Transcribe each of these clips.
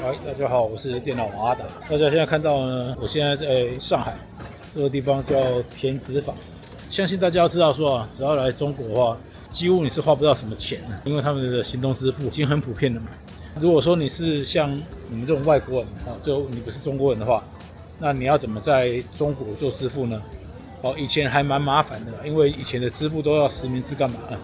嗨，大家好，我是电脑王阿达。大家现在看到呢，我现在在上海，这个地方叫田子坊。相信大家要知道说啊，只要来中国的话，几乎你是花不到什么钱的，因为他们的行动支付已经很普遍了嘛。如果说你是像你们这种外国人啊，就你不是中国人的话，那你要怎么在中国做支付呢？以前还蛮麻烦的，因为以前的支付都要实名制干嘛啊？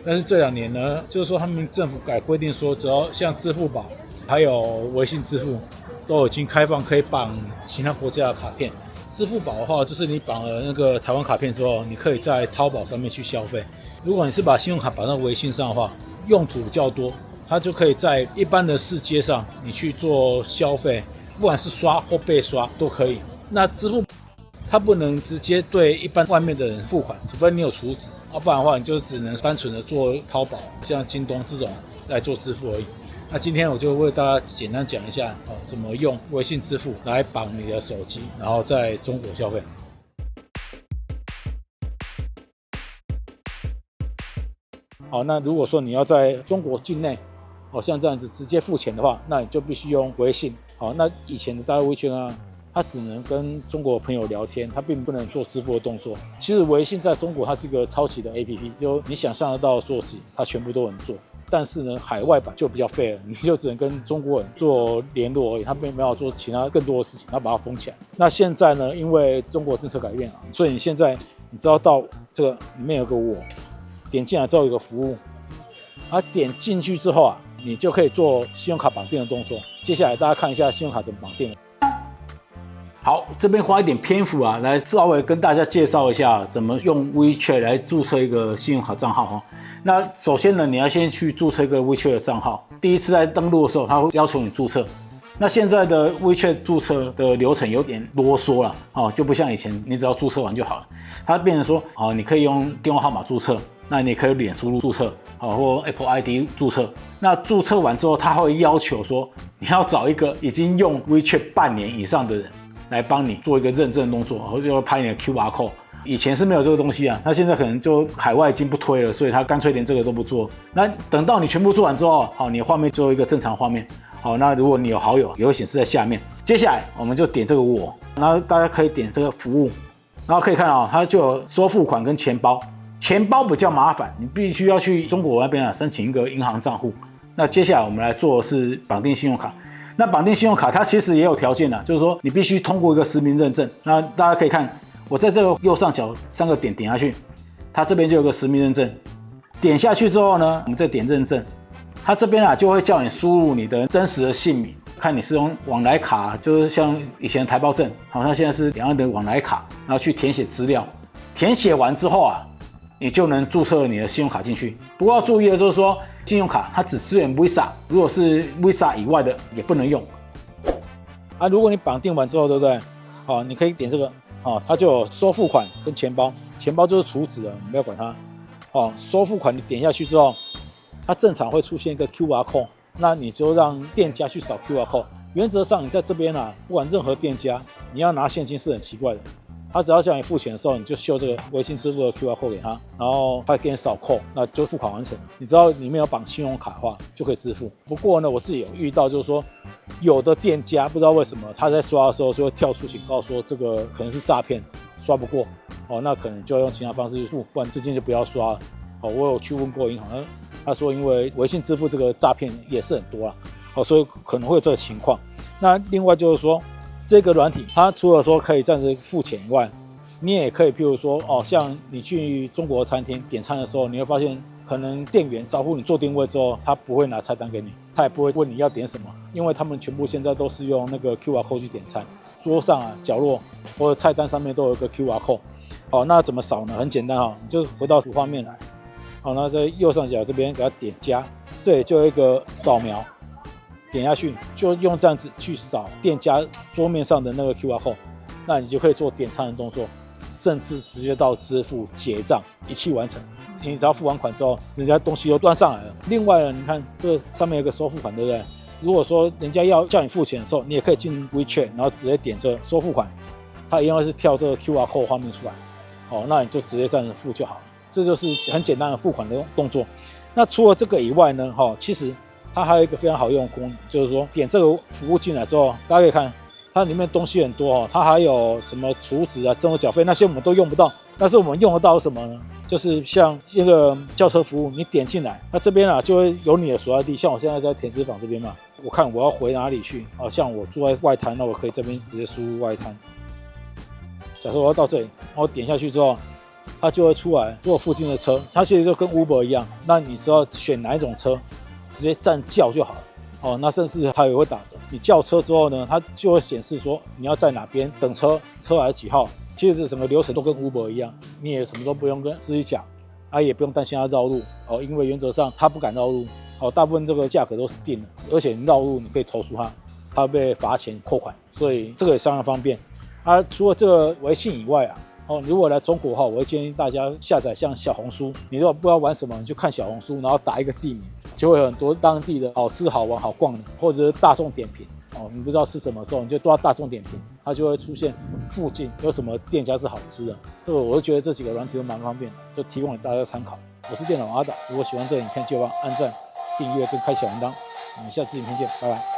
但是这2年呢，就是说他们政府改规定说，只要像支付宝还有微信支付都已经开放可以绑其他国家的卡片。支付宝的话，就是你绑了那个台湾卡片之后，你可以在淘宝上面去消费。如果你是把信用卡绑到微信上的话，用途较多，它就可以在一般的市街上你去做消费，不管是刷或被刷都可以。那支付它不能直接对一般外面的人付款，除非你有储值，不然的话你就只能单纯的做淘宝，像京东这种来做支付而已。那今天我就为大家简单讲一下怎么用微信支付来绑你的手机，然后在中国消费。好，那如果说你要在中国境内，像这样子直接付钱的话，那你就必须用微信。好，那以前的大家微信啊，它只能跟中国朋友聊天，它并不能做支付的动作。其实微信在中国它是一个超级的 APP， 就你想象得到的所有事情，它全部都能做。但是呢，海外版就比较废了，你就只能跟中国人做联络而已，他没办法做其他更多的事情，他把它封起来。那现在呢，因为中国政策改变了，所以你现在你知道到这个里面有个我，点进来之后有个服务，点进去之后啊，你就可以做信用卡绑定的动作。接下来大家看一下信用卡怎么绑定。好，这边花一点篇幅啊，来稍微跟大家介绍一下怎么用 WeChat 来注册一个信用卡账号。那首先呢，你要先去注册一个 WeChat 的账号。第一次在登录的时候，它会要求你注册。那现在的 WeChat 注册的流程有点啰嗦了，就不像以前你只要注册完就好了。它变成说，你可以用电话号码注册，那你也可以脸书注册，或 Apple ID 注册。那注册完之后，它会要求说，你要找一个已经用 WeChat 半年以上的人来帮你做一个认证动作，或者拍你的 QR code。以前是没有这个东西啊，那现在可能就海外已经不推了，所以他干脆连这个都不做。那等到你全部做完之后，你的画面就有一个正常画面。好，那如果你有好友，也会显示在下面。接下来我们就点这个我，然后大家可以点这个服务，然后可以看到它就有收付款跟钱包。钱包比较麻烦，你必须要去中国那边申请一个银行账户。那接下来我们来做的是绑定信用卡。那绑定信用卡它其实也有条件的，就是说你必须通过一个实名认证。那大家可以看。我在这个右上角3个点点下去，它这边就有个实名认证。点下去之后呢，我们再点认证，它这边就会叫你输入你的真实的姓名，看你是用往来卡，就是像以前的台胞证，好像现在是两岸的往来卡，然后去填写资料。填写完之后你就能注册你的信用卡进去。不过要注意的就是说，信用卡它只支援 Visa， 如果是 Visa 以外的也不能用。如果你绑定完之后，对不对？你可以点这个。它就有收付款跟钱包，钱包就是储值的，你不要管它。收付款你点下去之后，它正常会出现一个 QR code， 那你就让店家去扫 QR code。原则上你在这边不管任何店家，你要拿现金是很奇怪的。他只要叫你付钱的时候，你就秀这个微信支付的 QR code 给他，然后他给你扫扣，那就付款完成了。你知道里面有绑信用卡的话，就可以支付。不过呢，我自己有遇到，就是说有的店家不知道为什么他在刷的时候就会跳出警告说这个可能是诈骗，刷不过那可能就要用其他方式去付，不然这件就不要刷了。我有去问过银行，他说因为微信支付这个诈骗也是很多啦，所以可能会有这个情况。那另外就是说，这个软体它除了说可以这样子付钱以外，你也可以譬如说像你去中国餐厅点餐的时候，你会发现可能店员招呼你做定位之后，他不会拿菜单给你，他也不会问你要点什么，因为他们全部现在都是用那个 QR code 去点餐，桌上角落或者菜单上面都有一个 QR code。那怎么扫呢？很简单你就回到主画面来，那在右上角这边给它点加，这里就有一个扫描。点下去就用这样子去扫店家桌面上的那个 QR code， 那你就可以做点餐的动作，甚至直接到支付结账一气完成。你只要付完款之后，人家东西都端上来了。另外呢，你看这上面有个收付款，对不对？如果说人家要叫你付钱的时候，你也可以进 WeChat， 然后直接点这收付款，它一样会是跳这个 QR code 画面出来。那你就直接这样子付就好了。这就是很简单的付款的动作。那除了这个以外呢，其实它还有一个非常好用的功能，就是说点这个服务进来之后，大家可以看它里面东西很多哦，它还有什么储值啊、增额缴费那些我们都用不到，但是我们用得到什么呢？就是像一个轿车服务，你点进来，那这边啊就会有你的所在地，像我现在在田子坊这边嘛，我看我要回哪里去啊？像我住在外滩，那我可以这边直接输入外滩。假设我要到这里，然后点下去之后，它就会出来坐附近的车，它其实就跟 Uber 一样，那你只要选哪一种车，直接站叫就好了。哦，那甚至它也会打折。你叫车之后呢，它就会显示说你要在哪边等车，车来几号。其实这整个流程都跟 Uber 一样，你也什么都不用跟司机讲，也不用担心他绕路哦，因为原则上他不敢绕路哦，大部分这个价格都是定的，而且你绕路你可以投诉他，他会被罚钱扣款，所以这个也相当方便。除了这个微信以外啊，哦，如果来中国的话，我会建议大家下载像小红书，你如果不知道玩什么，你就看小红书，然后打一个地名，就会有很多当地的好吃、好玩、好逛的，或者是大众点评。哦，你不知道吃什么的时候，你就抓大众点评，它就会出现附近有什么店家是好吃的。这个我就觉得这几个软体都蛮方便的，就提供给大家参考。我是电脑阿导，如果喜欢这个影片，就帮按赞、订阅跟开小铃铛。我们下次影片见，拜拜。